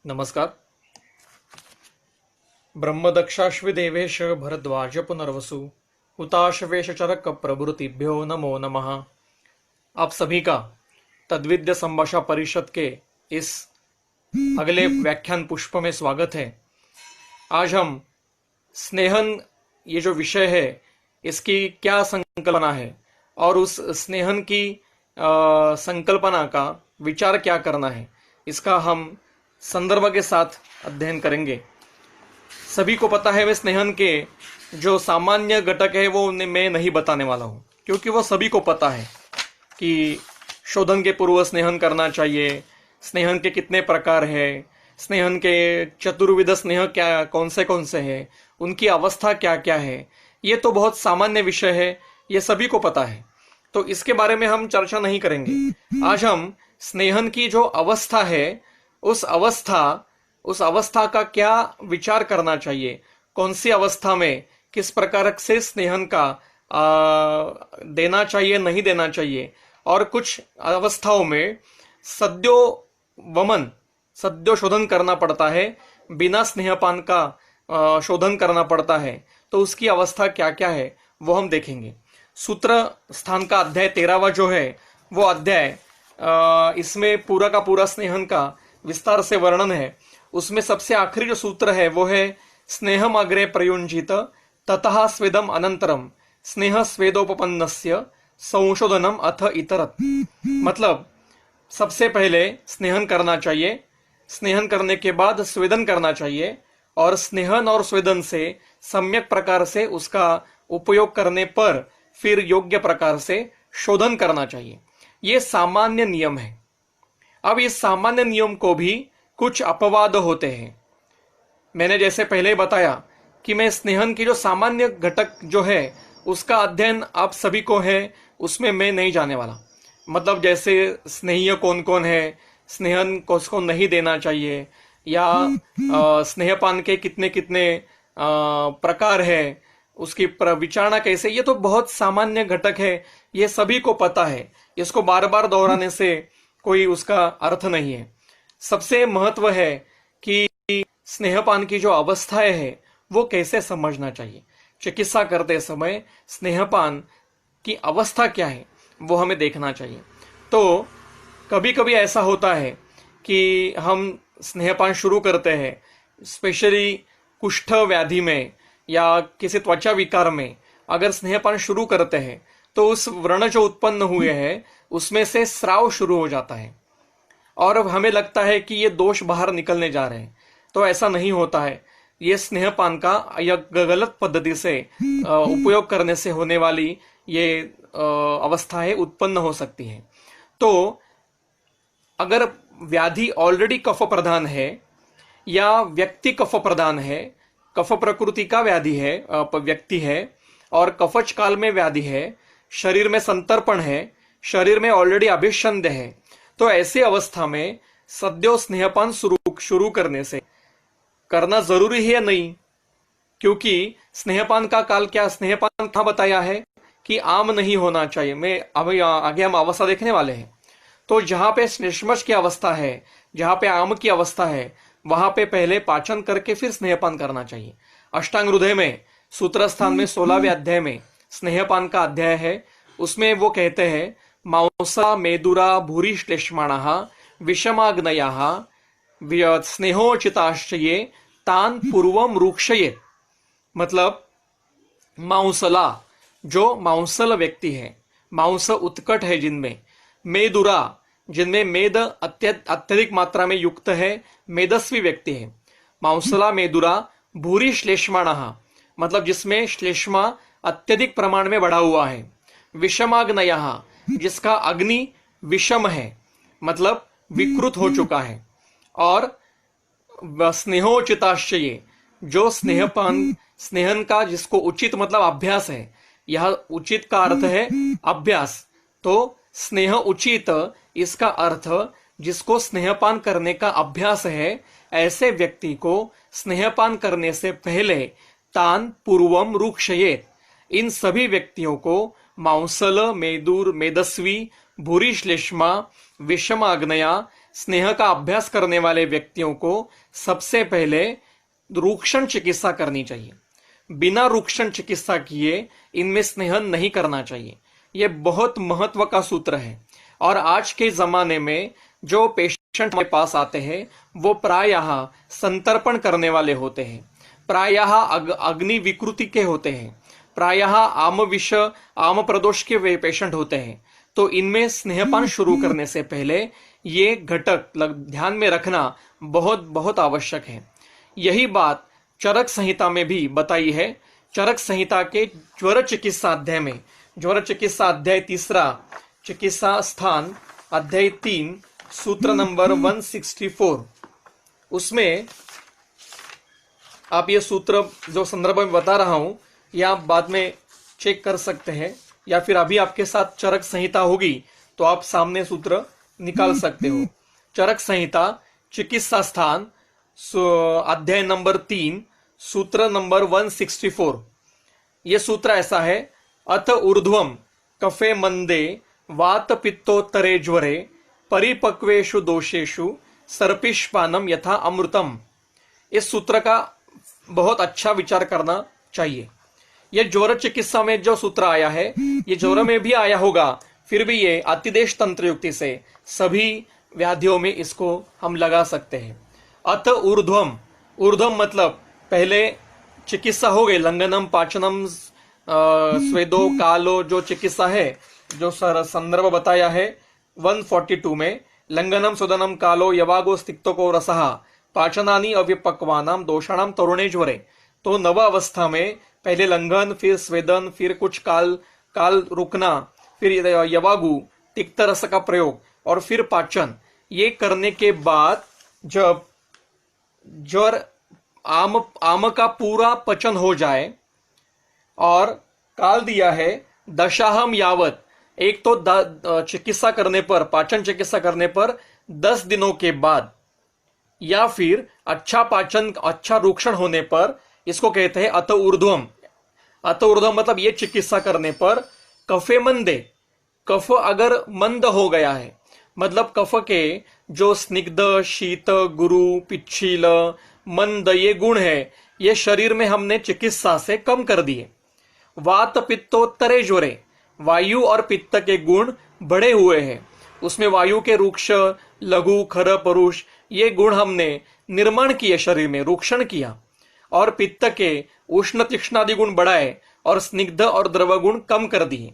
नमस्कार. ब्रह्मदक्षाश्विदेवेश भरद्वाज पुनर्वसु हुताशवेश चरक प्रभृतिभ्यो नमो नमः. आप सभी का तद्विद्य संभाषा परिषद के इस अगले व्याख्यान पुष्प में स्वागत है. आज हम स्नेहन ये जो विषय है इसकी क्या संकल्पना है और उस स्नेहन की संकल्पना का विचार क्या करना है इसका हम संदर्भ के साथ अध्ययन करेंगे. सभी को पता है वे स्नेहन के जो सामान्य घटक है वो मैं नहीं बताने वाला हूँ, क्योंकि वो सभी को पता है कि शोधन के पूर्व स्नेहन करना चाहिए, स्नेहन के कितने प्रकार है, स्नेहन के चतुर्विध स्नेह क्या कौन से हैं, उनकी अवस्था क्या क्या है. ये तो बहुत सामान्य विषय है, ये सभी को पता है, तो इसके बारे में हम चर्चा नहीं करेंगे. आज हम स्नेहन की जो अवस्था है उस अवस्था का क्या विचार करना चाहिए, कौन सी अवस्था में किस प्रकार से स्नेहन का देना चाहिए नहीं देना चाहिए, और कुछ अवस्थाओं में सद्यो शोधन करना पड़ता है, बिना स्नेहपान का शोधन करना पड़ता है, तो उसकी अवस्था क्या क्या है वो हम देखेंगे. सूत्र स्थान का अध्याय 13वां जो है वो अध्याय इसमें पूरा का पूरा स्नेहन का विस्तार से वर्णन है. उसमें सबसे आखिरी जो सूत्र है वो है स्नेहम अग्रे प्रयुंजित ततः स्वेदम अनंतरम स्नेह स्वेदोपपन्नस्य संशोधनम अथ इतरत. मतलब सबसे पहले स्नेहन करना चाहिए, स्नेहन करने के बाद स्वेदन करना चाहिए, और स्नेहन और स्वेदन से सम्यक प्रकार से उसका उपयोग करने पर फिर योग्य प्रकार से शोधन करना चाहिए. ये सामान्य नियम है. अब इस सामान्य नियम को भी कुछ अपवाद होते हैं. मैंने जैसे पहले बताया कि मैं स्नेहन की जो सामान्य घटक जो है उसका अध्ययन आप सभी को है, उसमें मैं नहीं जाने वाला. मतलब जैसे स्नेहीय कौन कौन है, स्नेहन को नहीं देना चाहिए, या स्नेहपान के कितने कितने प्रकार है, उसकी विचारणा कैसे, ये तो बहुत सामान्य घटक है, ये सभी को पता है. इसको बार बार दोहराने से कोई उसका अर्थ नहीं है. सबसे महत्व है कि स्नेहपान की जो अवस्थाएं है वो कैसे समझना चाहिए. चिकित्सा करते समय स्नेहपान की अवस्था क्या है वो हमें देखना चाहिए. तो कभी कभी ऐसा होता है कि हम स्नेहपान शुरू करते हैं, स्पेशली कुष्ठ व्याधि में या किसी त्वचा विकार में अगर स्नेहपान शुरू करते हैं तो उस व्रण जो उत्पन्न हुए हैं उसमें से स्राव शुरू हो जाता है, और अब हमें लगता है कि ये दोष बाहर निकलने जा रहे हैं. तो ऐसा नहीं होता है. ये स्नेहपान का या गलत पद्धति से उपयोग करने से होने वाली ये अवस्थाएं उत्पन्न हो सकती है. तो अगर व्याधि ऑलरेडी कफ प्रधान है या व्यक्ति कफ प्रधान है, कफ प्रकृति का व्याधि है, व्यक्ति है, और कफच काल में व्याधि है, शरीर में संतर्पण है, शरीर में ऑलरेडी अभिषंध है, तो ऐसी अवस्था में सद्यो स्नेहपान शुरू करने से करना जरूरी है या नहीं. क्योंकि स्नेहपान का काल क्या, स्नेहपान कहाँ बताया है कि आम नहीं होना चाहिए. मैं अभी आगे हम अवस्था देखने वाले हैं. तो जहां पे श्लेष्मश की अवस्था है, जहां पे आम की अवस्था है, वहां पे पहले पाचन करके फिर स्नेहपान करना चाहिए. अष्टांग हृदय में सूत्र स्थान में 16वें अध्याय में स्नेहपान का अध्याय है. उसमें वो कहते हैं मांसा मेदुरा भूरि श्लेष्माणाः विषमाग्नयाः स्नेहोचिताश्चये तान पूर्वम रूक्षये. मतलब मांसला, जो मांसल व्यक्ति है, मांस उत्कट है जिनमें, मेदुरा जिनमें मेद अत्यधिक मात्रा में युक्त है, मेदस्वी व्यक्ति है. मांसला मेदुरा भूरि श्लेष्माणाः मतलब जिसमें श्लेष्मा अत्यधिक प्रमाण में बढ़ा हुआ है. विषमाग्नयाः जिसका अग्नि विषम है, मतलब विकृत हो चुका है. और स्नेहोचिताश्चये जो स्नेहन का जिसको उचित मतलब अभ्यास है, यह उचित का अर्थ है अभ्यास. तो स्नेह उचित इसका अर्थ जिसको स्नेहपान करने का अभ्यास है, ऐसे व्यक्ति को स्नेहपान करने से पहले तान पूर्वम रूक्षयेत. इन सभी व्यक्तियों को मांसल, मेदुर, मेदस्वी, भूरि श्लेष्मा, विषम आग्नया स्नेह का अभ्यास करने वाले व्यक्तियों को सबसे पहले रूक्षण चिकित्सा करनी चाहिए। बिना रूक्षण चिकित्सा किए इनमें स्नेह नहीं करना चाहिए। यह बहुत महत्व का सूत्र है। और आज के जमाने में जो पेशेंट हमारे पास आते हैं वो प्रायः संतर्पण करने वाले होते हैं, प्रायः अग्नि विकृति के होते हैं, प्रायः आम प्रदोष के वे पेशेंट होते हैं। तो इनमें स्नेहपान शुरू करने से पहले ये घटक ध्यान में रखना बहुत बहुत आवश्यक है। यही बात चरक संहिता में भी बताई है। चरक संहिता के ज्वर चिकित्सा अध्याय में, ज्वर चिकित्सा अध्याय 3, चिकित्सा स्थान अध्याय 3, सूत्र नंबर 164, उसमें आप ये सूत्र जो संदर्भ में बता रहा हूं ये आप बाद में चेक कर सकते हैं, या फिर अभी आपके साथ चरक संहिता होगी तो आप सामने सूत्र निकाल सकते हो। चरक संहिता चिकित्सा स्थान अध्याय नंबर 3, सूत्र नंबर 164। ये सूत्र ऐसा है, अथ ऊर्ध्वम कफे मंदे वात पित्तोत्तरे ज्वरे परिपक्वेषु दोषेषु सर्पिष्पानम यथा अमृतम। इस सूत्र का बहुत अच्छा विचार करना चाहिए। यह ज्वर चिकित्सा में जो सूत्र आया है ये ज्वर में भी आया होगा, फिर भी ये अतिदेश तंत्र युक्ति से सभी व्याधियों में इसको हम लगा सकते हैं। अथ ऊर्ध्वम, ऊर्ध्वम मतलब पहले चिकित्सा हो गई, लंघनम पाचनम स्वेदो कालो, जो चिकित्सा है जो संदर्भ बताया है 142 में, लंघनम सुदनम कालो यवागो स्तिक्तको रसः पाचनानि अव्यपक्वानाम दोषाणाम तरुणे ज्वरे। तो नव अवस्था में पहले लंघन, फिर स्वेदन, फिर कुछ काल रुकना, फिर यवागु तिक्त रस का प्रयोग और फिर पाचन। ये करने के बाद जब ज्वर आम का पूरा पचन हो जाए, और काल दिया है दशाहम यावत, एक तो चिकित्सा करने पर, पाचन चिकित्सा करने पर 10 दिनों के बाद, या फिर अच्छा पाचन, अच्छा रूक्षण होने पर, इसको कहते हैं अत ऊर्ध्वम। अत ऊर्ध्वम मतलब ये चिकित्सा करने पर कफे मंदे, कफ अगर मंद हो गया है, मतलब कफ के जो स्निग्ध, शीत, गुरु, पिच्छील, मंद ये गुण है ये शरीर में हमने चिकित्सा से कम कर दिए। वात पित्तोत्तरे ज्वरे, वायु और पित्त के गुण बढ़े हुए हैं, उसमें वायु के रूक्ष, लघु, खर, परुष ये गुण हमने निर्माण किए, शरीर में रूक्षण किया, और पित्त के उष्ण तीक्ष्णादि गुण बढ़ाए और स्निग्ध और द्रव गुण कम कर दिए।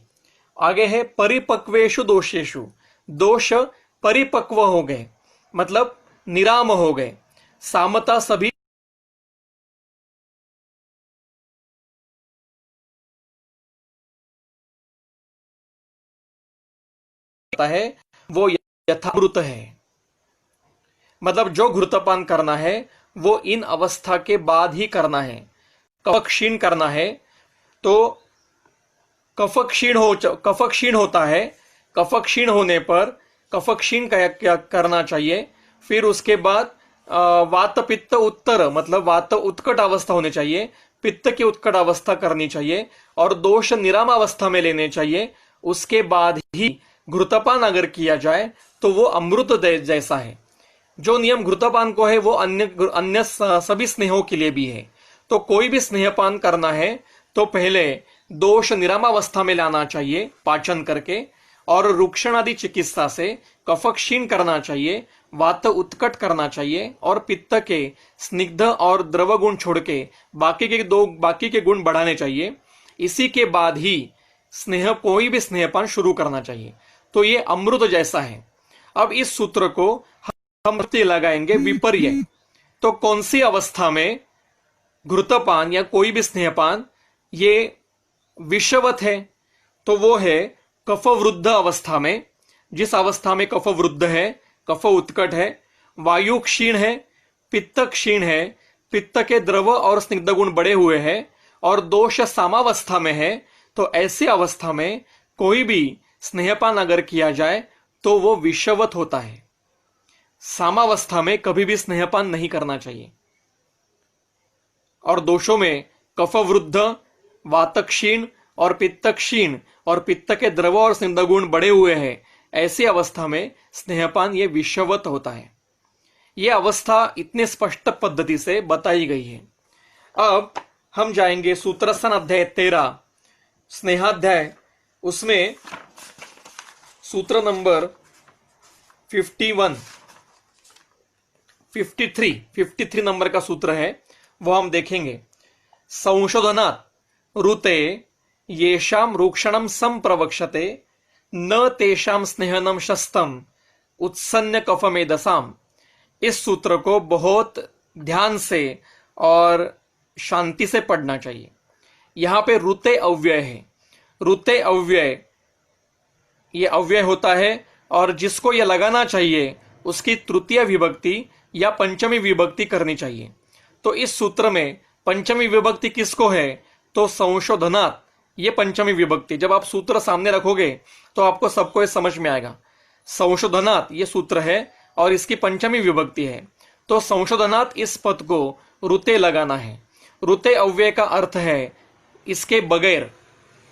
आगे है परिपक्वेषु दोषेषु, दोष परिपक्व हो गए मतलब निराम हो गए, सामता सभी है वो यथामृत है। मतलब जो घृतपान करना है वो इन अवस्था के बाद ही करना है। कफ क्षीण करना है तो कफ क्षीण होता है, कफ क्षीण होने पर कफ क्षीण क्या करना चाहिए, फिर उसके बाद वात पित्त उत्तर मतलब वात उत्कट अवस्था होनी चाहिए, पित्त की उत्कट अवस्था करनी चाहिए और दोष निराम अवस्था में लेने चाहिए। उसके बाद ही घृतपान अगर किया जाए तो वो अमृत जैसा है। जो नियम घृतपान को है वो अन्य सभी स्नेहों के लिए भी है। तो कोई भी स्नेहपान करना है तो पहले दोष निरामावस्था में लाना चाहिए पाचन करके, और रूक्षण आदि चिकित्सा से कफ क्षीण करना चाहिए, वात उत्कट करना चाहिए और पित्त के स्निग्ध और द्रव गुण छोड़ के बाकी के गुण बढ़ाने चाहिए। इसी के बाद ही कोई भी स्नेहपान शुरू करना चाहिए। तो ये अमृत जैसा है। अब इस सूत्र को हम लगाएंगे विपर्य। तो कौन सी अवस्था में घृतपान या कोई भी स्नेहपान ये विषवत है, तो वो है कफ वृद्ध अवस्था में। जिस अवस्था में कफ वृद्ध है, कफ उत्कट है, वायु क्षीण है, पित्त क्षीण है, पित्त के द्रव और स्निग्ध गुण बढ़े हुए हैं और दोष सामावस्था में है, तो ऐसी अवस्था में कोई भी स्नेहपान अगर किया जाए तो वो विषवत होता है। सामावस्था में कभी भी स्नेहपान नहीं करना चाहिए। और दोषों में कफ वृद्ध, वात क्षीण और पित्त क्षीण और पित्त के द्रव और स्निग्ध गुण बढ़े हुए हैं, ऐसी अवस्था में स्नेहपान ये विषवत होता है। ये अवस्था इतने स्पष्ट पद्धति से बताई गई है। अब हम जाएंगे सूत्रस्थान अध्याय 13 स्नेहाध्याय, उसमें सूत्र नंबर 53 नंबर का सूत्र है, वो हम देखेंगे। संशोधनात् ऋते येषां रूक्षणं संप्रवक्षते न तेषां स्नेहनम शस्तम उत्सन्न कफमेधसाम। इस सूत्र को बहुत ध्यान से और शांति से पढ़ना चाहिए। यहां पे ऋते अव्यय है। ऋते अव्यय, ये अव्यय होता है और जिसको ये लगाना चाहिए उसकी तृतीय विभक्ति या पंचमी विभक्ति करनी चाहिए। तो इस सूत्र में पंचमी विभक्ति किसको है? तो संशोधनात्, ये पंचमी विभक्ति। जब आप सूत्र सामने रखोगे तो आपको सबको ये समझ में आएगा। संशोधनात् ये सूत्र है और इसकी पंचमी विभक्ति है। तो संशोधनात् इस पद को ऋते लगाना है। ऋते अव्यय का अर्थ है इसके बगैर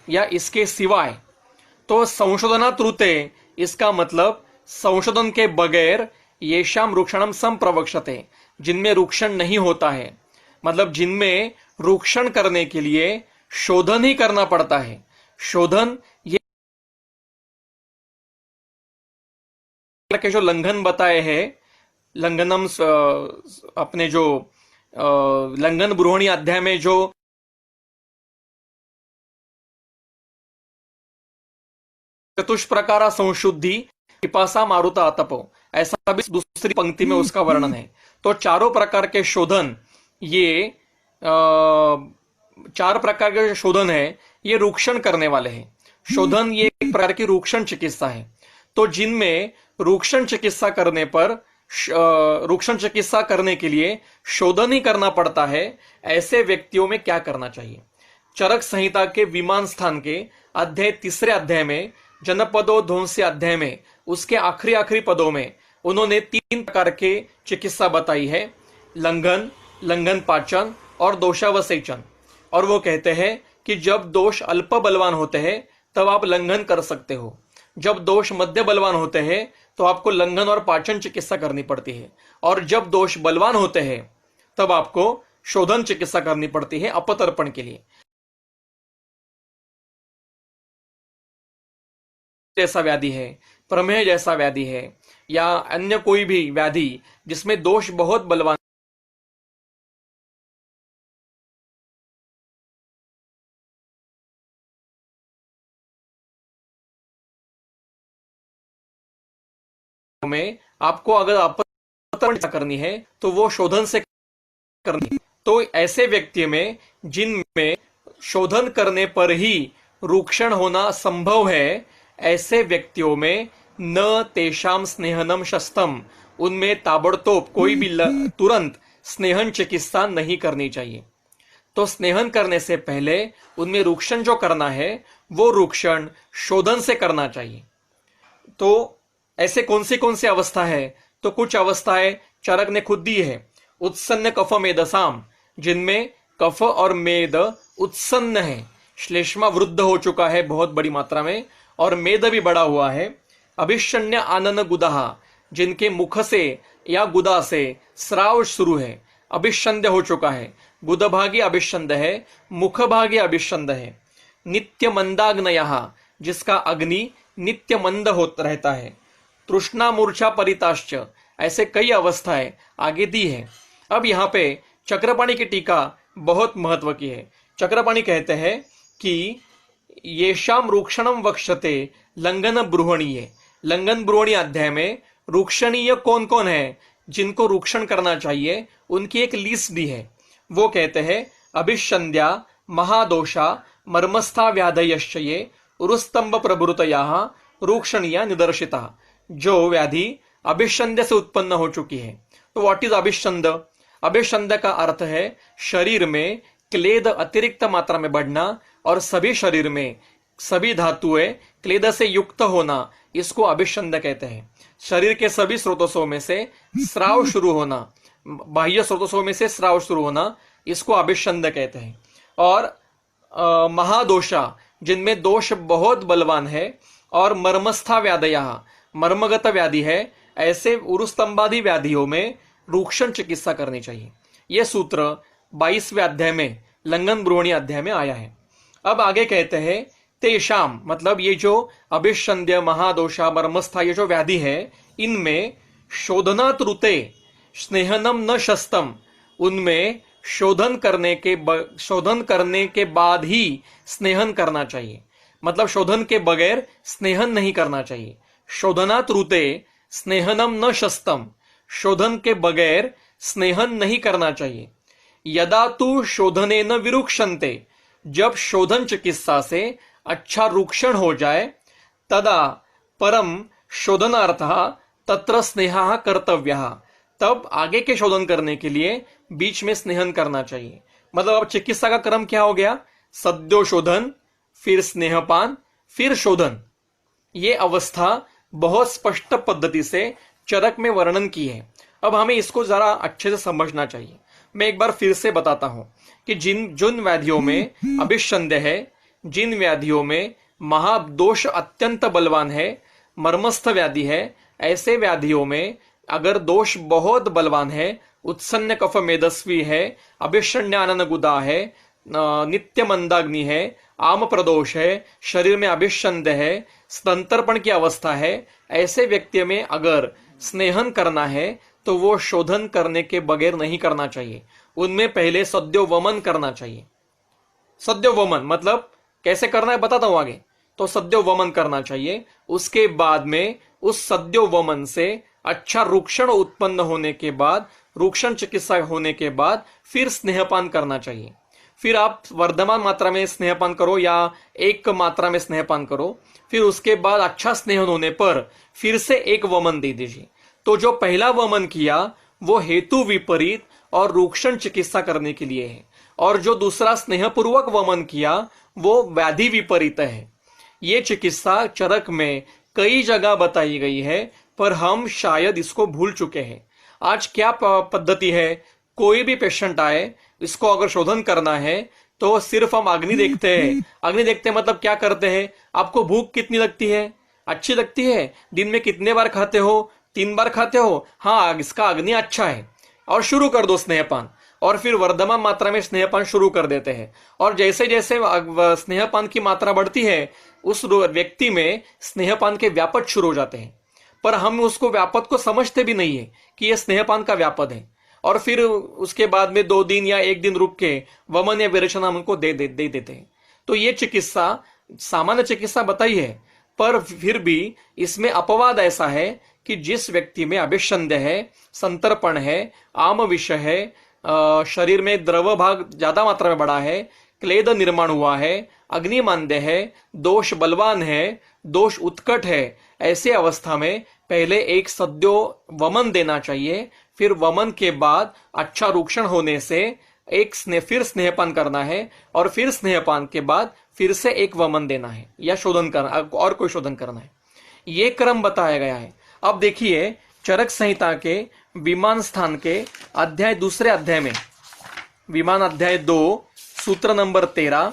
या इसके सिवाय। तो संशोधनात् ऋते, इसका मतलब संशोधन के बगैर येषां रूक्षणम संप्रवक्षते, जिनमें रूक्षण नहीं होता है, मतलब जिनमें रूक्षण करने के लिए शोधन ही करना पड़ता है। शोधन ये के जो लंघन बताए हैं, लंघनम अपने जो लंघन ब्रूहणी अध्याय में जो चतुष्प्रकारा संशुद्धि पिपासा मारुता तपो, ऐसा भी दूसरी पंक्ति में उसका वर्णन है। तो चारों प्रकार के शोधन, ये चार प्रकार के जो शोधन है ये रूक्षण करने वाले हैं। शोधन ये एक प्रकार की रूक्षण चिकित्सा है। तो जिनमें रूक्षण चिकित्सा करने पर, रूक्षण चिकित्सा करने के लिए शोधन ही करना पड़ता है, ऐसे व्यक्तियों में क्या करना चाहिए? चरक संहिता के विमान स्थान के अध्याय 3 अध्याय में, जनपदो ध्वंस्य अध्याय में, उसके आखिरी पदों में उन्होंने 3 प्रकार के चिकित्सा बताई है, लंघन, लंघन पाचन और दोषावसेचन। और वो कहते हैं कि जब दोष अल्प बलवान होते हैं तब आप लंघन कर सकते हो, जब दोष मध्य बलवान होते हैं तो आपको लंघन और पाचन चिकित्सा करनी पड़ती है, और जब दोष बलवान होते हैं तब आपको शोधन चिकित्सा करनी पड़ती है अपतर्पण के लिए। जैसा व्याधि है, प्रमेह जैसा व्याधि है, या अन्य कोई भी व्याधि जिसमें दोष बहुत बलवान, में आपको अगर अपतर्पण करनी है तो वो शोधन से करनी है। तो ऐसे व्यक्ति में जिनमें शोधन करने पर ही रूक्षण होना संभव है, ऐसे व्यक्तियों में न तेषाम स्नेहनम शस्तम, उनमें ताबड़तोड़ कोई भी तुरंत स्नेहन चिकित्सा नहीं करनी चाहिए। तो स्नेहन करने से पहले उनमें रूक्षण जो करना है वो रूक्षण शोधन से करना चाहिए। तो ऐसे कौन सी अवस्था है? तो कुछ अवस्थाएं चरक ने खुद दी है। उत्सन्न कफ मेदसाम, जिनमें कफ और मेद उत्सन्न है, श्लेष्मा वृद्ध हो चुका है बहुत बड़ी मात्रा में, और मेद भी बढ़ा हुआ है। अभिषण्य आनन गुदाहा, जिनके मुख से या गुदा से स्राव शुरू है, अभिषंद हो चुका है, गुदभागी अभिषंद है, मुखभागी अभिषंद है। नित्य मंदाग्नयः, जिसका अग्नि नित्य मंद होता रहता है। तृष्णा मूर्छा परिताश्च, ऐसे कई अवस्थाएं आगे दी है। अब यहाँ पे चक्रपाणी की टीका बहुत महत्व की है। चक्रपाणी कहते हैं कि येषाम रूक्षणम वक्षते लंघन ब्रूहणीय, लंघन ब्रूहणी अध्याय में रूक्षणीय कौन कौन है, जिनको रूक्षण करना चाहिए, उनकी एक लिस्ट दी है। वो कहते हैं अभिषंध्या, महादोषा, मर्मस्था व्याधयश्च ये उरुस्तंभ प्रभृतयाः रूक्षणीया निदर्शिता। जो व्याधि अभिषंध्य से उत्पन्न हो चुकी है। तो व्हाट इज अभिषंद? अभिषंद का अर्थ है शरीर में क्लेद अतिरिक्त मात्रा में बढ़ना और सभी शरीर में सभी धातुएं क्लेद से युक्त होना, इसको अभिषंद कहते हैं। शरीर के सभी स्रोतों में से स्राव शुरू होना, बाह्य स्रोतों में से स्राव शुरू होना, इसको अभिषंद कहते हैं। और महादोषा, जिनमें दोष बहुत बलवान है और मर्मस्था व्याधयः, मर्मगत व्याधि है, ऐसे उरुस्तंभादि व्याधियों में रूक्षण चिकित्सा करनी चाहिए। यह सूत्र 22वें अध्याय में, लंघन ब्रूहणी अध्याय में आया है। अब आगे कहते हैं तेषाम, मतलब ये जो अभिषंध्य, महादोषा, मर्मस्था, ये जो व्याधि है, इनमें शोधनात् ऋते स्नेहनम न शस्तम, उनमें शोधन करने के बाद ही स्नेहन करना चाहिए। मतलब शोधन के बगैर स्नेहन नहीं करना चाहिए। शोधनात् ऋते स्नेहनम न शस्तम, शोधन के बगैर स्नेहन नहीं करना चाहिए। यदा तु शोधनेन विरुक्षन्ते, जब शोधन चिकित्सा से अच्छा रूक्षण हो जाए, तदा परम शोधनार्थः तत्र स्नेहः कर्तव्यः, तब आगे के शोधन करने के लिए बीच में स्नेहन करना चाहिए। मतलब अब चिकित्सा का क्रम क्या हो गया? सद्यो शोधन, फिर स्नेहपान, फिर शोधन। ये अवस्था बहुत स्पष्ट पद्धति से चरक में वर्णन की है। अब हमें इसको जरा अच्छे से समझना चाहिए। मैं एक बार फिर से बताता हूं कि जिन व्याधियों में अभिसंदेह है, जिन व्याधियों में महादोष अत्यंत बलवान है, मर्मस्थ व्याधि है, ऐसे व्याधियों में अगर दोष बहुत बलवान है, उत्सन्न कफ मेदस्वी है, अभिषण्यानन गुदा है, नित्य मंदाग्नि है, आम प्रदोष है, शरीर में अभिषंद है, स्तंतर्पण की अवस्था है, ऐसे व्यक्ति में अगर स्नेहन करना है तो वो शोधन करने के बगैर नहीं करना चाहिए। उनमें पहले सद्यो वमन करना चाहिए। सद्यो वमन मतलब कैसे करना है बताता हूं आगे। तो सद्यो वमन करना चाहिए। उसके बाद में उस सद्यो वमन से अच्छा रूक्षण उत्पन्न होने के बाद, रूक्षण चिकित्सा होने के बाद फिर स्नेहपान करना चाहिए। फिर आप वर्धमान मात्रा में स्नेहपान करो या एक मात्रा में स्नेहपान करो। फिर उसके बाद अच्छा स्नेहन होने पर फिर से एक वमन दे दीजिए। तो जो पहला वमन किया वो हेतु विपरीत और रूक्षण चिकित्सा करने के लिए है, और जो दूसरा स्नेहपूर्वक वमन किया वो व्याधि विपरीत है। ये चिकित्सा चरक में कई जगह बताई गई है, पर हम शायद इसको भूल चुके हैं। आज क्या पद्धति है, कोई भी पेशेंट आए, इसको अगर शोधन करना है तो सिर्फ हम अग्नि देखते हैं। अग्नि देखते हैं मतलब क्या करते हैं? आपको भूख कितनी लगती है? अच्छी लगती है? दिन में कितने बार खाते हो? 3 बार खाते हो? हाँ, इसका अग्नि अच्छा है, और शुरू कर दो स्नेहपान। और फिर वर्धमान मात्रा में स्नेहपान शुरू कर देते हैं। और जैसे जैसे स्नेहपान की मात्रा बढ़ती है, उस व्यक्ति में स्नेहपान के व्यापद शुरू हो जाते हैं, पर हम उसको व्यापद को समझते भी नहीं है कि यह स्नेहपान का व्यापद है। और फिर उसके बाद में 2 दिन या 1 दिन रुक के वमन या विरेचन हम उनको दे देते हैं। तो ये चिकित्सा सामान्य चिकित्सा बताई है, पर फिर भी इसमें अपवाद ऐसा है कि जिस व्यक्ति में अभिसंदेह है, संतर्पण है, आम विषय है, शरीर में द्रव भाग ज्यादा मात्रा में बढ़ा है, क्लेद निर्माण हुआ है, अग्निमांद्य है, दोष बलवान है, दोष उत्कट है, ऐसे अवस्था में पहले एक सद्यो वमन देना चाहिए। फिर वमन के बाद अच्छा रूक्षण होने से फिर स्नेहपान करना है, और फिर स्नेहपान के बाद फिर से एक वमन देना है या शोधन करना, और कोई शोधन करना है। ये क्रम बताया गया है। अब देखिए चरक संहिता के विमान स्थान के दूसरे अध्याय में, विमान अध्याय 2 सूत्र नंबर 13,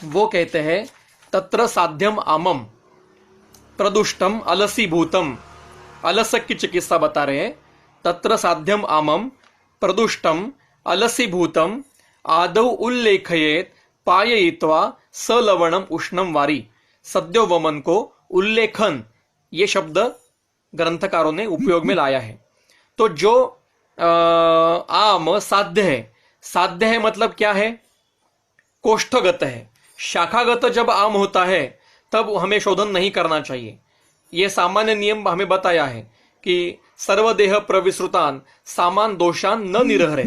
वो कहते हैं तत्र साध्यम आमम प्रदुष्टम अलसीभूतम। अलसक की चिकित्सा बता रहे हैं। तत्र साध्यम आमम प्रदुष्टम अलसीभूतम आदौ उल्लेखयेत पाययित्वा सलवणम उष्णम वारी। सद्यो वमन को उल्लेखन, ये शब्द ग्रंथकारों ने उपयोग में लाया है। तो जो आम साध्य है मतलब क्या है? कोष्ठगत है। शाखागत जब आम होता है तब हमें शोधन नहीं करना चाहिए। यह सामान्य नियम हमें बताया है कि सर्वदेह प्रविश्रुतान सामान दोषान न निरहरे।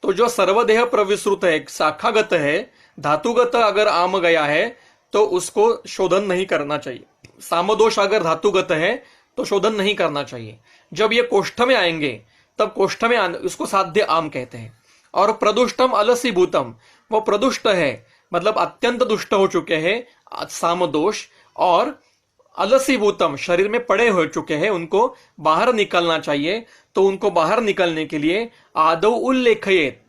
तो जो सर्वदेह प्रविश्रुत है, शाखागत है, धातुगत अगर आम गया है तो उसको शोधन नहीं करना चाहिए। सामदोष अगर धातुगत है तो शोधन नहीं करना चाहिए। जब ये कोष्ठ में आएंगे तब कोष्ठ में उसको साध्य आम कहते हैं। और प्रदुष्टम अलसीभूतम, वो प्रदुष्ट है मतलब अत्यंत दुष्ट हो चुके हैं सामदोष, और अलसीभूतम शरीर में पड़े हो चुके हैं, उनको बाहर निकलना चाहिए। तो उनको बाहर निकलने के लिए आदौ उल्लेखयेत,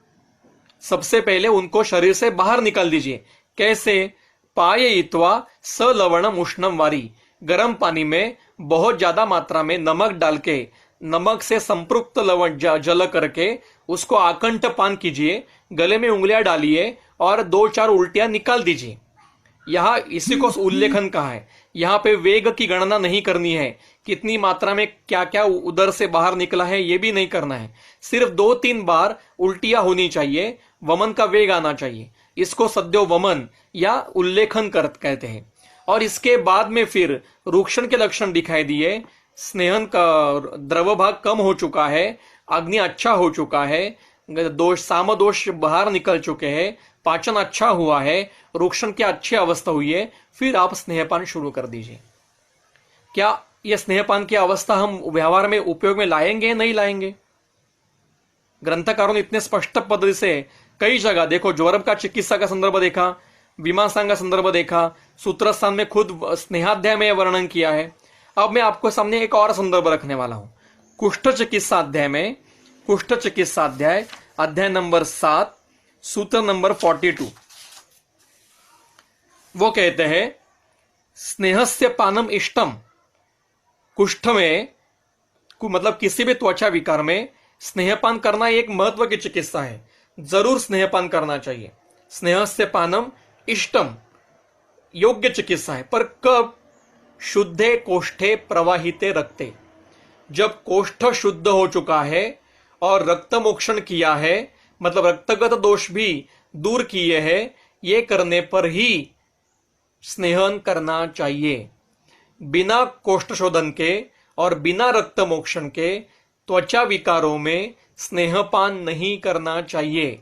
सबसे पहले उनको शरीर से बाहर निकाल दीजिए। कैसे? पाययित्वा सलवणम उष्णम वारी, गर्म पानी में बहुत ज्यादा मात्रा में नमक डाल के, नमक से संपृक्त लवण जल करके उसको आकंठ पान कीजिए, गले में उंगलियां डालिए और 2-4 उल्टियां निकाल दीजिए। यहां इसी को उल्लेखन कहा है। यहां पे वेग की गणना नहीं करनी है, कितनी मात्रा में क्या क्या उदर से बाहर निकला है ये भी नहीं करना है। सिर्फ 2-3 बार उल्टियां होनी चाहिए, वमन का वेग आना चाहिए। इसको सद्यो वमन या उल्लेखन कहते हैं। और इसके बाद में फिर रूक्षण के लक्षण दिखाई दिए। स्नेहन का द्रव भाग कम हो चुका है, अग्नि अच्छा हो चुका है, दोष साम दोष बाहर निकल चुके हैं, पाचन अच्छा हुआ है, रूक्षण की अच्छी अवस्था हुई है, फिर आप स्नेहपान शुरू कर दीजिए। क्या यह स्नेहपान की अवस्था हम व्यवहार में उपयोग में लाएंगे नहीं लाएंगे? ग्रंथकारों ने इतने स्पष्ट पद्धति से कई जगह देखो, ज्वरम का चिकित्सा का संदर्भ देखा, मीमांसा का संदर्भ देखा, सूत्र स्थान में खुद स्नेहाध्याय में वर्णन किया है। अब मैं आपको सामने एक और संदर्भ रखने वाला हूं। कुष्ठ चिकित्सा अध्याय में, कुष्ठ चिकित्सा अध्याय अध्याय नंबर 7 सूत्र नंबर 42, वो कहते हैं स्नेहस्य पानम इष्टम। कुष्ठ में मतलब किसी भी त्वचा विकार में स्नेहपान करना एक महत्व की चिकित्सा है, जरूर स्नेहपान करना चाहिए। स्नेहस्य पानम इष्टम योग्य चिकित्सा है, पर कब? शुद्धे कोष्ठे प्रवाहिते रक्ते, जब कोष्ठ शुद्ध हो चुका है और रक्त मोक्षण किया है, मतलब रक्तगत दोष भी दूर किए हैं, ये करने पर ही स्नेहन करना चाहिए। बिना कोष्ठ शोधन के और बिना रक्त मोक्षण के त्वचा विकारों में स्नेहपान नहीं करना चाहिए।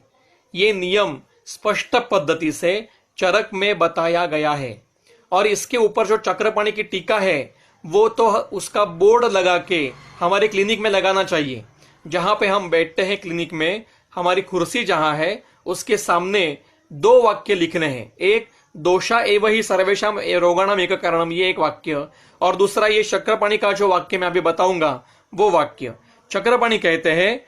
ये नियम स्पष्ट पद्धति से चरक में बताया गया है। और इसके ऊपर जो चक्रपाणी की टीका है वो तो उसका बोर्ड लगा के हमारे क्लिनिक में लगाना चाहिए। जहां पे हम बैठते हैं क्लिनिक में, हमारी कुर्सी जहां है उसके सामने 2 वाक्य लिखने हैं। एक दोषा एव ही सर्वेषाम रोगाणाम एक कारणम, ये एक वाक्य, और दूसरा ये चक्रपाणी का जो वाक्य मैं अभी बताऊंगा वो वाक्य। चक्रपाणी कहते हैं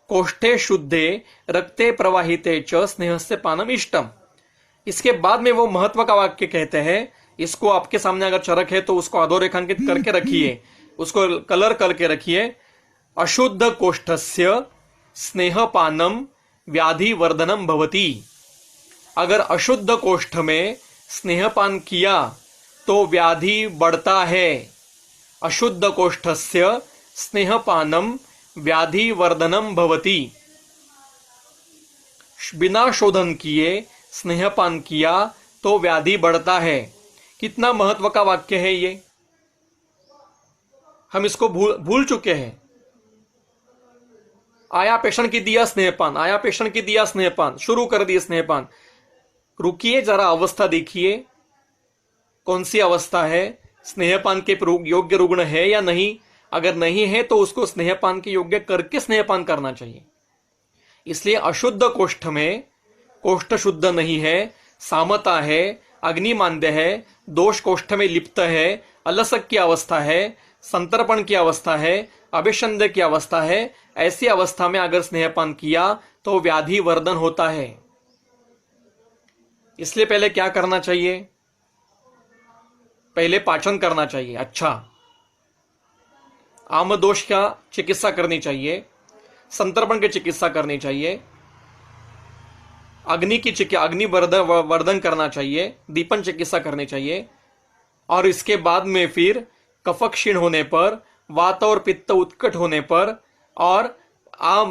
कोष्ठे शुद्धे रक्ते प्रवाहिते च स्नेहस्य पानम इष्टम। इसके बाद में वो महत्व का वाक्य कहते हैं, इसको आपके सामने अगर चरक है तो उसको अधोरेखांकित करके रखिए, उसको कलर करके रखिए। अशुद्ध कोष्ठस्य स्नेहपानम व्याधि वर्धनम भवति। अगर अशुद्ध कोष्ठ में स्नेहपान किया तो व्याधि बढ़ता है। अशुद्ध कोष्ठस्य स्नेहपानम व्याधि वर्धनम भवति। बिना शोधन किए स्नेहपान किया तो व्याधि बढ़ता है। कितना महत्व का वाक्य है ये, हम इसको भूल चुके हैं। आया पेशेंट की दिया स्नेहपान, आया पेशेंट की दिया स्नेहपान, शुरू कर दिए स्नेहपान। रुकिए जरा, अवस्था देखिए कौन सी अवस्था है, स्नेहपान के योग्य रुग्ण है या नहीं। अगर नहीं है तो उसको स्नेहपान के योग्य करके स्नेहपान करना चाहिए। इसलिए अशुद्ध कोष्ठ में, कोष्ठ शुद्ध नहीं है, सामता है, अग्निमांद्य है, दोष कोष्ठ में लिप्त है, अलसक की अवस्था है, संतर्पण की अवस्था है, अभिषंद की अवस्था है, ऐसी अवस्था में अगर स्नेहपान किया तो व्याधि वर्धन होता है। इसलिए पहले क्या करना चाहिए? पहले पाचन करना चाहिए अच्छा, आम दोष का चिकित्सा करनी चाहिए, संतर्पण की चिकित्सा करनी चाहिए, अग्नि वर्धन करना चाहिए, दीपन चिकित्सा करनी चाहिए। और इसके बाद में फिर कफ क्षीण होने पर, वात और पित्त उत्कट होने पर और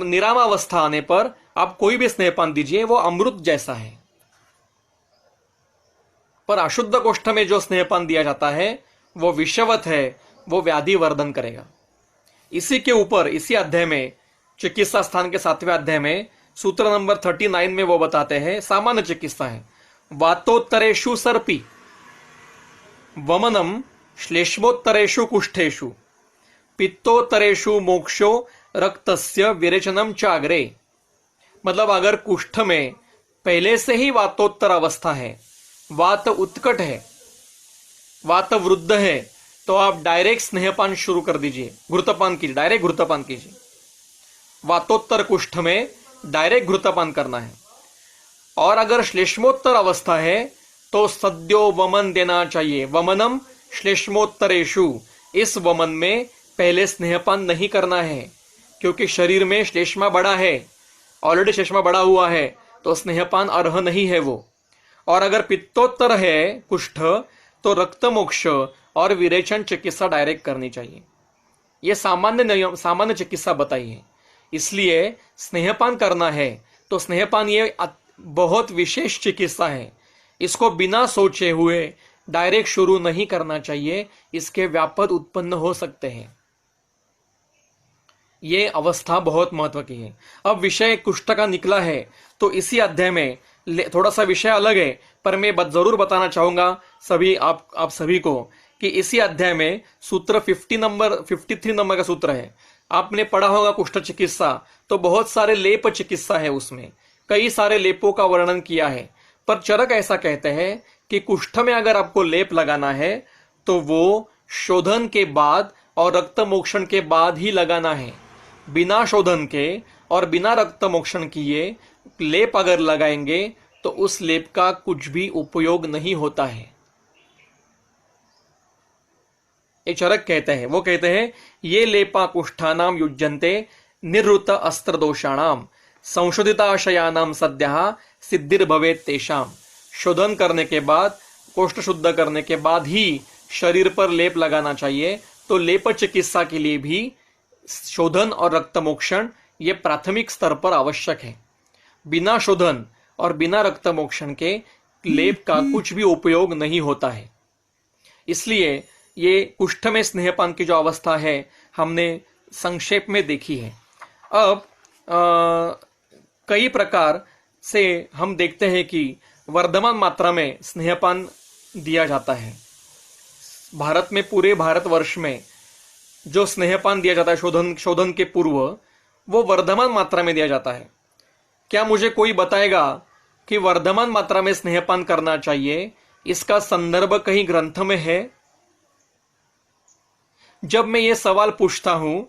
निरामावस्था आने पर आप कोई भी स्नेहपान दीजिए, वो अमृत जैसा है। पर अशुद्ध कोष्ठ में जो स्नेहपान दिया जाता है वो विषवत है, वो व्याधि वर्धन करेगा। इसी के ऊपर इसी अध्याय में, चिकित्सा स्थान के 7वें अध्याय में सूत्र नंबर 39 में वो बताते हैं, सामान्य चिकित्सा है। वातोत्तरेषु सर्पी वमनम श्लेष्मोत्तरेषु कुष्ठेषु पित्तोत्तरेषु मोक्षो रक्तस्य विरेचनम चाग्रे। मतलब अगर कुष्ठ में पहले से ही वातोत्तर अवस्था है, वात उत्कट है, वात वृद्ध है, तो आप डायरेक्ट स्नेहपान शुरू कर दीजिए, घृतपान कीजिए, डायरेक्ट घृतपान कीजिए। वातोत्तर कुष्ठ में डायरेक्ट घृतपान करना है। और अगर श्लेष्मोत्तर अवस्था है तो सद्यो वमन देना चाहिए। वमनम श्लेष्मोत्तरेषु, इस वमन में पहले स्नेहपान नहीं करना है, क्योंकि शरीर में श्लेष्मा बड़ा है, ऑलरेडी श्लेष्मा बड़ा हुआ है, तो स्नेहपान अर्ह नहीं है वो। और अगर पित्तोत्तर है कुष्ठ, तो रक्त मोक्ष और विरेचन चिकित्सा डायरेक्ट करनी चाहिए। ये सामान्य नियम, सामान्य चिकित्सा बताई है। इसलिए स्नेहपान करना है तो स्नेहपान ये बहुत विशेष चिकित्सा है, इसको बिना सोचे हुए डायरेक्ट शुरू नहीं करना चाहिए, इसके व्यापद उत्पन्न हो सकते हैं। ये अवस्था बहुत महत्व की है। अब विषय कुष्ठ का निकला है, तो इसी अध्याय में थोड़ा सा विषय अलग है, पर मैं जरूर बताना चाहूंगा सभी आप सभी को कि इसी अध्याय में सूत्र 53 नंबर का सूत्र है। आपने पढ़ा होगा कुष्ठ चिकित्सा, तो बहुत सारे लेप चिकित्सा है, उसमें कई सारे लेपों का वर्णन किया है। पर चरक ऐसा कहते हैं कि कुष्ठ में अगर आपको लेप लगाना है तो वो शोधन के बाद और रक्त मोक्षण के बाद ही लगाना है। बिना शोधन के और बिना रक्त मोक्षण किए लेप अगर लगाएंगे तो उस लेप का कुछ भी उपयोग नहीं होता है। एक चरक कहते हैं, वो कहते हैं ये लेपा कुष्ठानाम युज्यन्ते निवृत्त अस्त्र दोषाणाम संशोधिताशयानाम सद्यः सिद्धिर्भवेत् तेषाम। शोधन करने के बाद, कोष्ठ शुद्ध करने के बाद ही शरीर पर लेप लगाना चाहिए। तो लेप चिकित्सा के लिए भी शोधन और रक्त मोक्षण ये प्राथमिक स्तर पर आवश्यक है। बिना शोधन और बिना रक्त मोक्षण के लेप का कुछ भी उपयोग नहीं होता है। इसलिए ये कुष्ठ में स्नेहपान की जो अवस्था है हमने संक्षेप में देखी है। अब कई प्रकार से हम देखते हैं कि वर्धमान मात्रा में स्नेहपान दिया जाता है। भारत में, पूरे भारतवर्ष में जो स्नेहपान दिया जाता है शोधन के पूर्व, वो वर्धमान मात्रा में दिया जाता है। क्या मुझे कोई बताएगा कि वर्धमान मात्रा में स्नेहपान करना चाहिए, इसका संदर्भ कहीं ग्रंथ में है? जब मैं ये सवाल पूछता हूं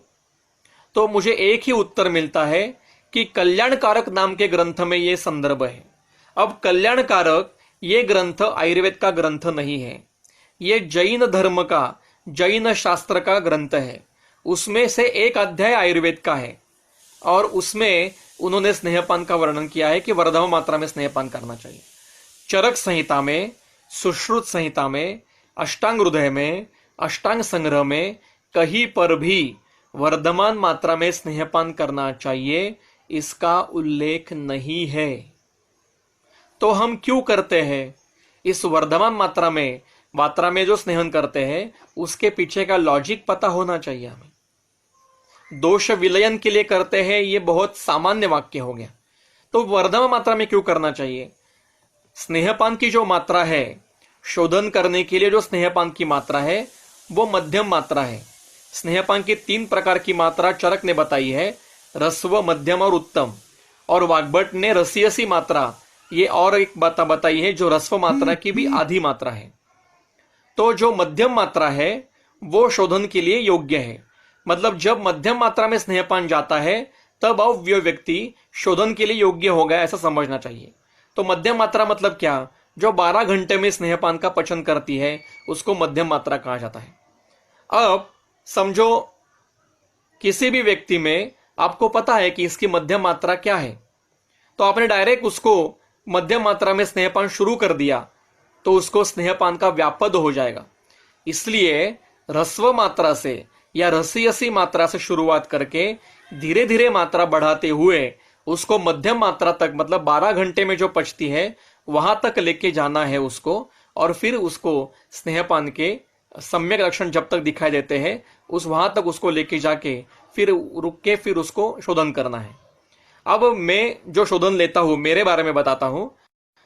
तो मुझे एक ही उत्तर मिलता है कि कल्याणकारक नाम के ग्रंथ में ये संदर्भ है। अब कल्याणकारक ये ग्रंथ आयुर्वेद का ग्रंथ नहीं है, ये जैन धर्म का, जैन शास्त्र का ग्रंथ है। उसमें से एक अध्याय आयुर्वेद का है और उसमें उन्होंने स्नेहपान का वर्णन किया है कि वर्धमान मात्रा में स्नेहपान करना चाहिए। चरक संहिता में, सुश्रुत संहिता में, अष्टांग हृदय में, अष्टांग संग्रह में कहीं पर भी वर्धमान मात्रा में स्नेहपान करना चाहिए इसका उल्लेख नहीं है। तो हम क्यों करते हैं? इस वर्धमान मात्रा में जो स्नेहन करते हैं उसके पीछे का लॉजिक पता होना चाहिए हमें। दोष विलयन के लिए करते हैं, ये बहुत सामान्य वाक्य हो गया। तो वर्धमान मात्रा में क्यों करना चाहिए? स्नेहपान की जो मात्रा है, शोधन करने के लिए जो स्नेहपान की मात्रा है वो मध्यम मात्रा है। स्नेहपान की 3 प्रकार की मात्रा चरक ने बताई है, रस्व, मध्यम और उत्तम। और वाग्भट ने रसीयसी मात्रा ये और एक बात बताई है जो रस्व मात्रा की भी आधी मात्रा है। तो जो मध्यम मात्रा है वो शोधन के लिए योग्य है। मतलब जब मध्यम मात्रा में स्नेहपान जाता है तब अब वो व्यक्ति शोधन के लिए योग्य हो गया, ऐसा समझना चाहिए। तो मध्यम मात्रा मतलब क्या? जो 12 घंटे में स्नेहपान का पचन करती है उसको मध्यम मात्रा कहा जाता है। अब समझो किसी भी व्यक्ति में आपको पता है कि इसकी मध्यम मात्रा क्या है, तो आपने डायरेक्ट उसको मध्यम मात्रा में स्नेहपान शुरू कर दिया तो उसको स्नेहपान का व्यापद हो जाएगा। इसलिए रस्व मात्रा से या रसीयसी मात्रा से शुरुआत करके धीरे धीरे मात्रा बढ़ाते हुए उसको मध्यम मात्रा तक, मतलब 12 घंटे में जो पचती है वहां तक लेके जाना है उसको। और फिर उसको स्नेहपान के सम्यक लक्षण जब तक दिखाई देते हैं उस वहां तक उसको लेके जाके फिर रुक के फिर उसको शोधन करना है। अब मैं जो शोधन लेता हूं, मेरे बारे में बताता हूं।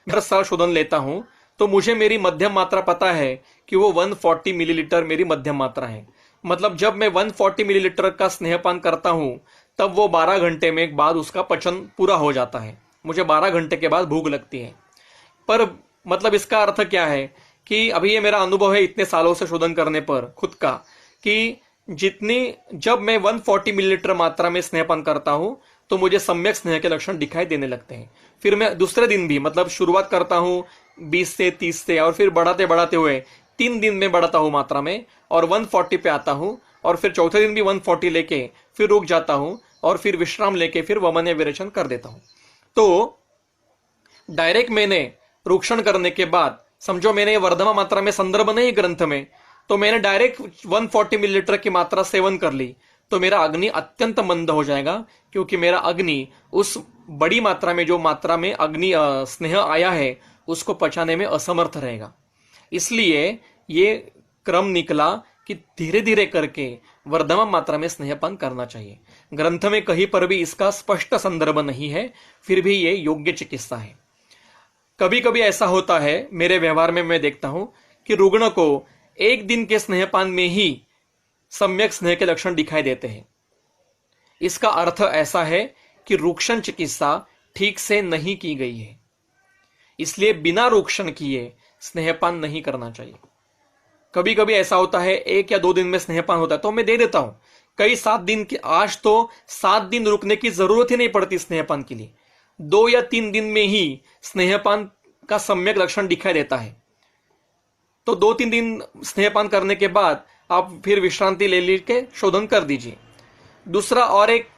हर साल शोधन लेता हूं तो मुझे मेरी मध्यम मात्रा पता है कि वो 140 मिलीलीटर मेरी मध्यम मात्रा है। मतलब जब मैं 140 मिलीलीटर का स्नेहपान करता हूं तब वो 12 घंटे में बाद उसका पचन पूरा हो जाता है। मुझे 12 घंटे के बाद भूख लगती है। पर मतलब इसका अर्थ क्या है कि अभी ये मेरा अनुभव है इतने सालों से शोधन करने पर खुद का, कि जब मैं 140 मिलीलीटर मात्रा में स्नेहपान करता हूं तो मुझे सम्यक स्नेह के लक्षण दिखाई देने लगते हैं। फिर मैं दूसरे दिन भी, मतलब शुरुआत करता हूं 20 से 30 से और फिर बढ़ाते बढ़ाते हुए 3 दिन में बढ़ाता हूं मात्रा में और 140 पे आता हूं और फिर चौथे दिन भी 140 लेके फिर रुक जाता हूं और फिर विश्राम लेके फिर वमन या विरेचन कर देता हूं। तो डायरेक्ट मैंने रूक्षण करने के बाद, समझो मैंने वर्धमान मात्रा में संदर्भ नहीं ग्रंथ में, तो मैंने डायरेक्ट 140 मिलीलीटर की मात्रा सेवन कर ली, तो मेरा अग्नि अत्यंत मंद हो जाएगा, क्योंकि मेरा अग्नि उस बड़ी मात्रा में, जो मात्रा में अग्नि स्नेह आया है, उसको पचाने में असमर्थ रहेगा। इसलिए ये क्रम निकला कि धीरे धीरे करके वर्धमान मात्रा में स्नेहपान करना चाहिए। ग्रंथ में कहीं पर भी इसका स्पष्ट संदर्भ नहीं है, फिर भी ये योग्य चिकित्सा है। कभी कभी ऐसा होता है, मेरे व्यवहार में मैं देखता हूं कि रुग्ण को एक दिन के स्नेहपान में ही सम्यक स्नेह के लक्षण दिखाई देते हैं। इसका अर्थ ऐसा है कि रूक्षण चिकित्सा ठीक से नहीं की गई है, इसलिए बिना रूक्षण किए स्नेहपान नहीं करना चाहिए। कभी कभी ऐसा होता है 1 या 2 दिन में स्नेहपान होता है तो मैं दे देता हूं। कई 7 दिन के, आज तो 7 दिन रुकने की जरूरत ही नहीं पड़ती स्नेहपान के लिए, 2 या 3 दिन में ही स्नेहपान का सम्यक लक्षण दिखाई देता है। तो 2-3 दिन स्नेहपान करने के बाद आप फिर विश्रांति ले लेके शोधन कर दीजिए। दूसरा और एक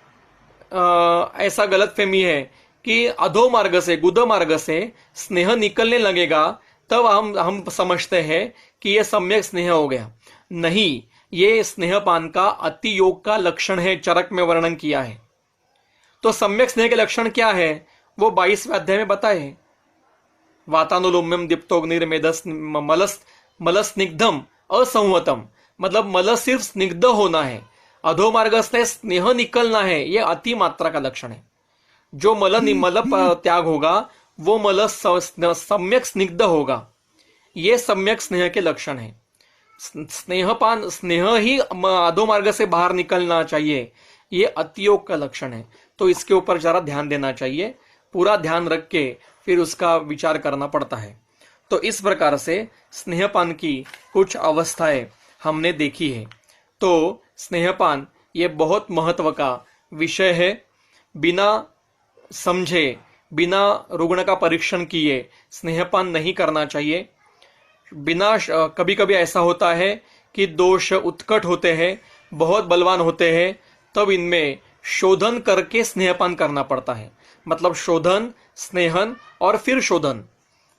ऐसा गलतफहमी है कि अधोमार्ग से, गुद मार्ग से स्नेह निकलने लगेगा तब हम समझते हैं कि यह सम्यक स्नेह हो गया। नहीं, ये स्नेहपान का अति योग का लक्षण है, चरक में वर्णन किया है। तो सम्यक स्नेह के लक्षण क्या है वो 22वें अध्याय में बताए हैं। वातानुलोम्यम दीप्तोग्निर्मेधस मलस्निग्धम असंवतम, मतलब मल सिर्फ स्निग्ध होना है, अधोमार्ग से स्नेह निकलना है, यह अति मात्रा का लक्षण है। जो मल त्याग होगा वो मल सम्यक स्निग्ध होगा, ये सम्यक स्नेह के लक्षण है। स्नेह ही अधोमार्ग से बाहर निकलना चाहिए, ये अतियोग का लक्षण है। तो इसके ऊपर जरा ध्यान देना चाहिए, पूरा ध्यान रख के फिर उसका विचार करना पड़ता है। तो इस प्रकार से स्नेहपान की कुछ अवस्थाएं हमने देखी है। तो स्नेहपान ये बहुत महत्व का विषय है। बिना समझे, बिना रुग्ण का परीक्षण किए स्नेहपान नहीं करना चाहिए। बिना, कभी कभी ऐसा होता है कि दोष उत्कट होते हैं, बहुत बलवान होते हैं, तब इनमें शोधन करके स्नेहपान करना पड़ता है। मतलब शोधन, स्नेहन और फिर शोधन।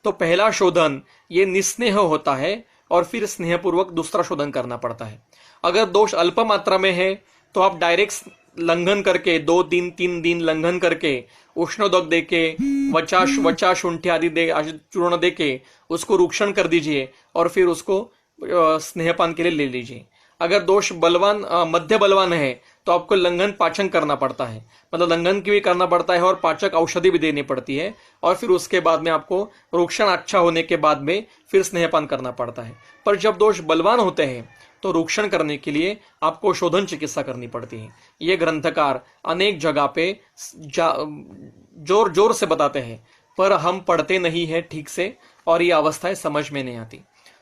तो पहला शोधन ये निस्नेह होता है और फिर स्नेहपूर्वक दूसरा शोधन करना पड़ता है। अगर दोष अल्प मात्रा में है तो आप डायरेक्ट लंघन करके 2-3 दिन लंघन करके उष्णोदक देके, वचा शुंठी आदि चूर्ण देके उसको रूक्षण कर दीजिए और फिर उसको स्नेहपान के लिए ले लीजिए। अगर दोष बलवान, मध्य बलवान है तो आपको लंघन पाचन करना पड़ता है, मतलब लंघन की भी करना पड़ता है और पाचक औषधि भी देनी पड़ती है, और फिर उसके बाद में आपको रूक्षण अच्छा होने के बाद में फिर स्नेहपान करना पड़ता है। पर जब दोष बलवान होते हैं तो रूक्षण करने के लिए आपको शोधन चिकित्सा करनी पड़ती है। ये ग्रंथकार अनेक जगह पे जोर जोर से बताते हैं, पर हम पढ़ते नहीं है ठीक से और ये अवस्थाएं समझ में नहीं आती।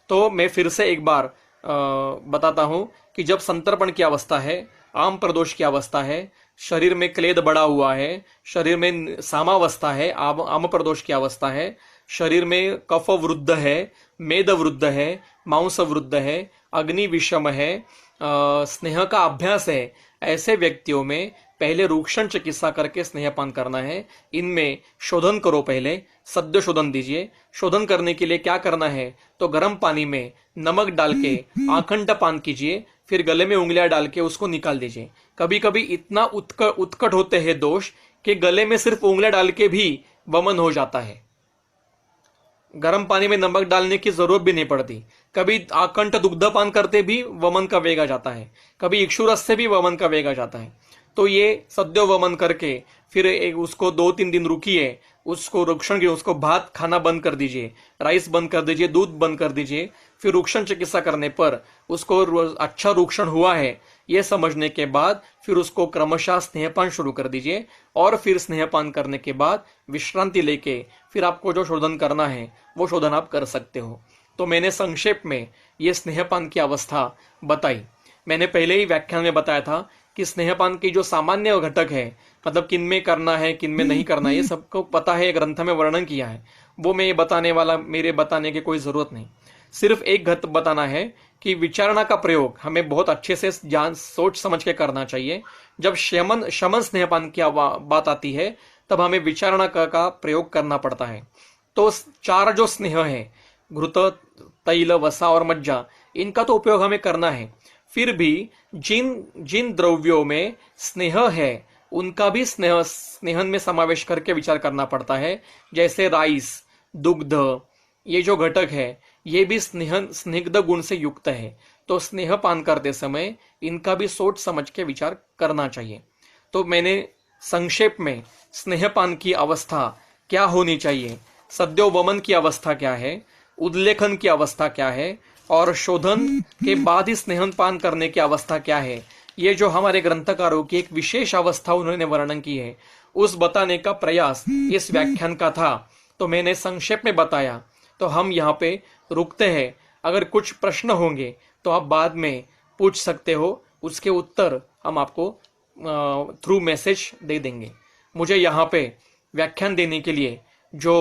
तो मैं फिर से एक बार बताता हूं कि जब संतर्पण की अवस्था है, आम प्रदोष की अवस्था है, शरीर में क्लेद बढ़ा हुआ है, शरीर में सामावस्था है, आम प्रदोष की अवस्था है, शरीर में कफ वृद्ध है, मेद वृद्ध है, मांस वृद्ध है, अग्नि विषम है, स्नेह का अभ्यास है, ऐसे व्यक्तियों में पहले रूक्षण चिकित्सा करके स्नेहपान करना है। इनमें शोधन करो, पहले सद्य शोधन दीजिए। शोधन करने के लिए क्या करना है तो गर्म पानी में नमक डाल के आखंड पान कीजिए, फिर गले में उंगलियां डाल के उसको निकाल दीजिए। कभी कभी इतना उत्कट होते हैं दोष कि गले में सिर्फ उंगलियां डाल के भी वमन हो जाता है, गर्म पानी में नमक डालने की जरूरत भी नहीं पड़ती। कभी आकंठ दुग्धपान करते भी वमन का वेग आ जाता है, कभी इक्षुरस से भी वमन का वेग आ जाता है। तो ये सद्यो वमन करके फिर उसको 2-3 दिन रुकिए, उसको रूक्षण की, उसको भात खाना बंद कर दीजिए, राइस बंद कर दीजिए, दूध बंद कर दीजिए। फिर रूक्षण चिकित्सा करने पर उसको अच्छा रूक्षण हुआ है यह समझने के बाद फिर उसको क्रमशः स्नेहपान शुरू कर दीजिए, और फिर स्नेहपान करने के बाद विश्रांति लेके फिर आपको जो शोधन करना है वो शोधन आप कर सकते हो। तो मैंने संक्षेप में ये स्नेहपान की अवस्था बताई। मैंने पहले ही व्याख्यान में बताया था कि स्नेहपान की जो सामान्य घटक है, मतलब किन में करना है किन में नहीं करना है, ये सबको पता है, ग्रंथ में वर्णन किया है। वो मैं ये मेरे बताने की कोई जरूरत नहीं। सिर्फ एक घट बताना है कि विचारणा का प्रयोग हमें बहुत अच्छे से सोच समझ के करना चाहिए। जब शमन शमन स्नेहपान की बात आती है तब हमें विचारणा का प्रयोग करना पड़ता है। तो चार जो स्नेह है, घृत, तैल, वसा और मज्जा, इनका तो उपयोग हमें करना है। फिर भी जिन जिन द्रव्यों में स्नेह है उनका भी स्नेहन में समावेश करके विचार करना पड़ता है। जैसे राइस, दुग्ध, ये जो घटक है ये भी स्निग्ध गुण से युक्त है। तो स्नेह पान करते समय इनका भी सोच समझ के विचार करना चाहिए। तो मैंने संक्षेप में स्नेहपान की अवस्था क्या होनी चाहिए, सद्योवमन की अवस्था क्या है, उल्लेखन की अवस्था क्या है और शोधन के बाद ही स्नेहपान करने की अवस्था क्या है, ये जो हमारे ग्रंथकारों की एक विशेष अवस्था उन्होंने वर्णन की है, उस बताने का प्रयास इस व्याख्यान का था। तो मैंने संक्षेप में बताया। तो हम यहाँ पे रुकते हैं। अगर कुछ प्रश्न होंगे तो आप बाद में पूछ सकते हो, उसके उत्तर हम आपको थ्रू मैसेज दे देंगे। मुझे यहाँ पे व्याख्यान देने के लिए जो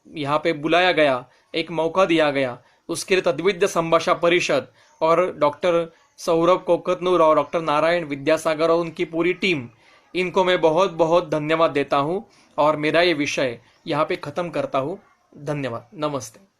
यहाँ पे बुलाया गया, एक मौका दिया गया, उसके लिए तद्विद्य संभाषा परिषद और डॉक्टर सौरभ कोकतनूर और डॉक्टर नारायण विद्यासागर और उनकी पूरी टीम, इनको मैं बहुत बहुत धन्यवाद देता हूँ और मेरा ये विषय यहाँ पे ख़त्म करता हूँ। धन्यवाद। नमस्ते।